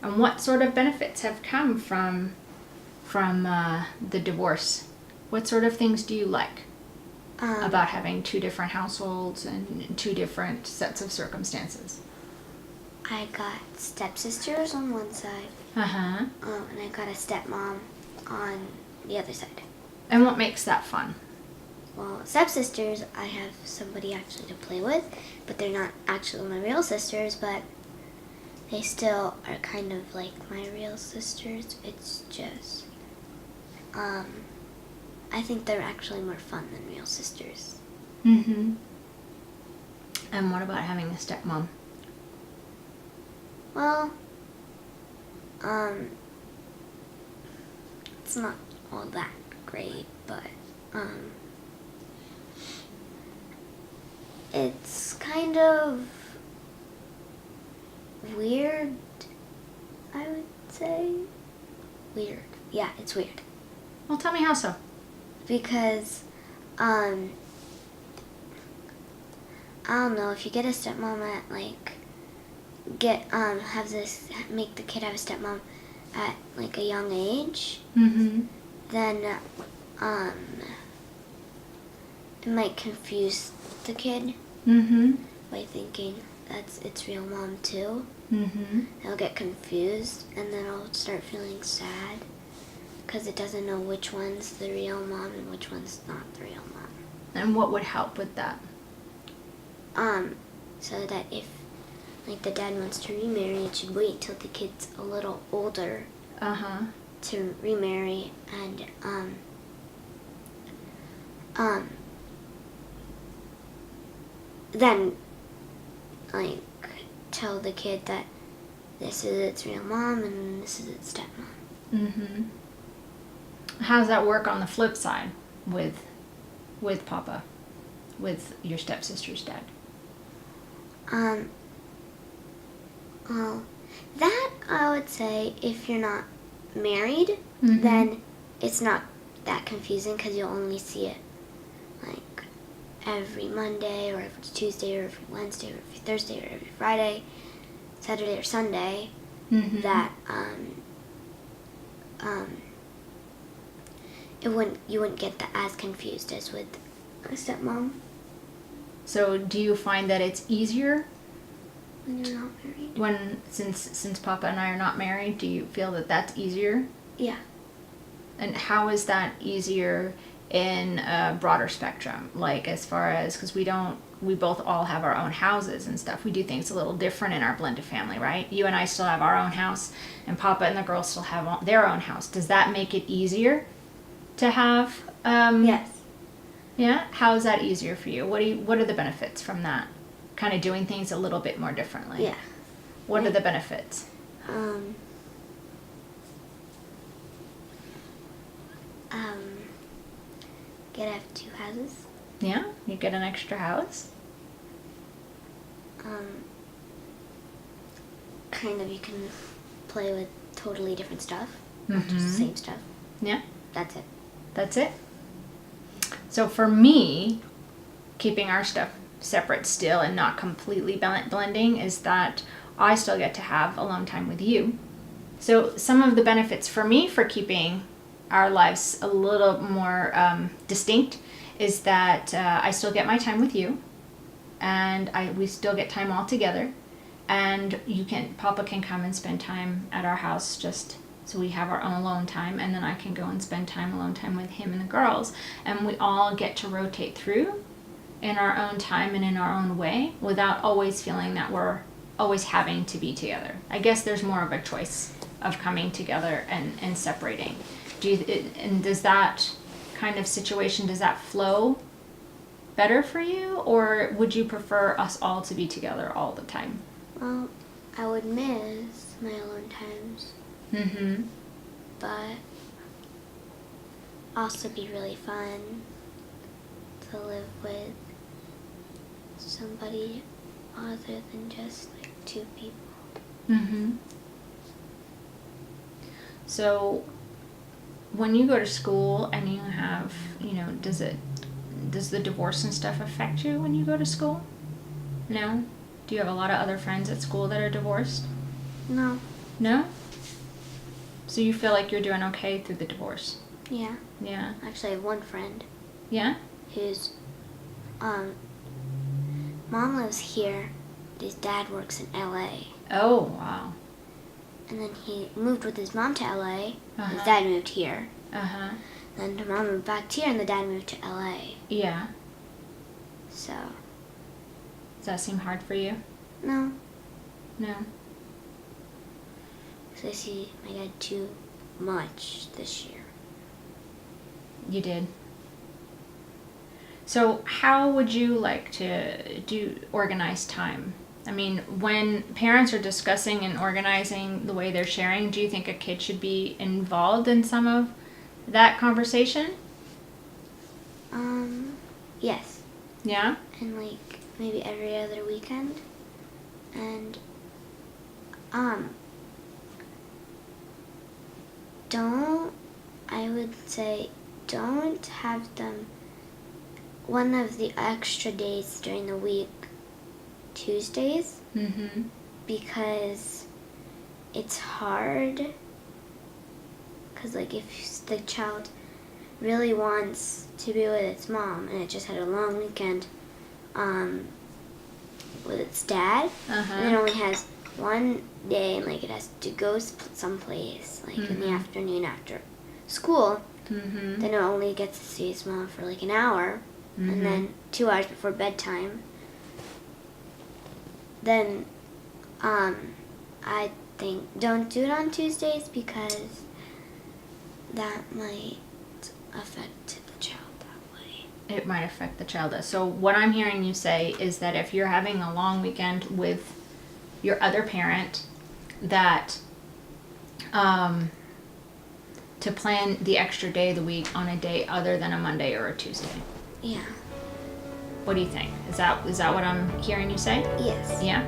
And what sort of benefits have come from the divorce? What sort of things do you like about having two different households and two different sets of circumstances? I got stepsisters on one side, Uh-huh. and I got a stepmom on the other side. And what makes that fun? Well, stepsisters, I have somebody actually to play with, but they're not actually my real sisters, but they still are kind of like my real sisters. It's just, I think they're actually more fun than real sisters. Mm-hmm. And what about having a stepmom? Well, it's not all that great, but, it's kind of weird, I would say. Weird. Yeah, it's weird. Well, tell me how so. Because, I don't know, if you get a stepmom at, like, make the kid have a stepmom at, like, a young age, Mm-hmm. then, it might confuse the kid Mm-hmm. by thinking that's its real mom too. Mm-hmm. They'll get confused, and then I'll start feeling sad because it doesn't know which one's the real mom and which one's not the real mom. And what would help with that? So that if, like, the dad wants to remarry, it should wait till the kid's a little older Uh-huh. to remarry, and, then, like, tell the kid that this is its real mom and this is its stepmom. Mm-hmm. How does that work on the flip side with Papa, with your stepsister's dad? Well, that I would say if you're not married, Mhm. then it's not that confusing because you'll only see it like every Monday or every Tuesday or every Wednesday or every Thursday or every Friday, Saturday or Sunday. Mhm. That you wouldn't get as confused as with a stepmom So do you find that it's easier when you're not married. since Papa and I are not married? Do you feel that that's easier? Yeah. And how is that easier in a broader spectrum? Like as far as, because we both all have our own houses and stuff. We do things a little different in our blended family, right? You and I still have our own house, and Papa and the girls still have their own house. Does that make it easier to have? Yes. Yeah? How is that easier for you? What are the benefits from that? Kind of doing things a little bit more differently. Yeah. What are the benefits? Get to have two houses. Yeah? You get an extra house? Kind of you can play with totally different stuff, not just Mhm. the same stuff. Yeah? That's it. That's it. So for me, keeping our stuff separate still and not completely blending is that I still get to have alone time with you. So some of the benefits for me for keeping our lives a little more distinct is that I still get my time with you, and we still get time all together, and Papa can come and spend time at our house just so we have our own alone time, and then I can go and spend alone time with him and the girls, and we all get to rotate through in our own time and in our own way without always feeling that we're always having to be together. I guess there's more of a choice of coming together and separating. And does that kind of situation, does that flow better for you, or would you prefer us all to be together all the time? Well, I would miss my alone times, Mm-hmm. but also be really fun to live with somebody other than just like two people. Mm-hmm. So when you go to school and you have, does the divorce and stuff affect you when you go to school? No? Do you have a lot of other friends at school that are divorced? No. No? So you feel like you're doing okay through the divorce? Yeah. Yeah. Actually, I have one friend Yeah? whose mom lives here. His dad works in LA. Oh, wow. And then he moved with his mom to LA. Uh-huh. His dad moved here. Uh-huh. Then the mom moved back here and the dad moved to LA. Yeah. So, Does that seem hard for you? no. No. So I see my dad too much this year. You did. So how would you like to organize time? I mean, when parents are discussing and organizing the way they're sharing, do you think a kid should be involved in some of that conversation? Yes. Yeah? And like maybe every other weekend. And I would say don't have them one of the extra days during the week Tuesdays, Mm-hmm. because it's hard, because like if the child really wants to be with its mom and it just had a long weekend with its dad, and it only has one day and like it has to go someplace like in the afternoon after school, Mm-hmm. then it only gets to see its mom for like an hour, and then 2 hours before bedtime. Then I think don't do it on Tuesdays, because that might affect the child that way. It might affect the child. So what I'm hearing you say is that if you're having a long weekend with your other parent, that to plan the extra day of the week on a day other than a Monday or a Tuesday. Yeah. What do you think? Is that what I'm hearing you say? Yes. Yeah?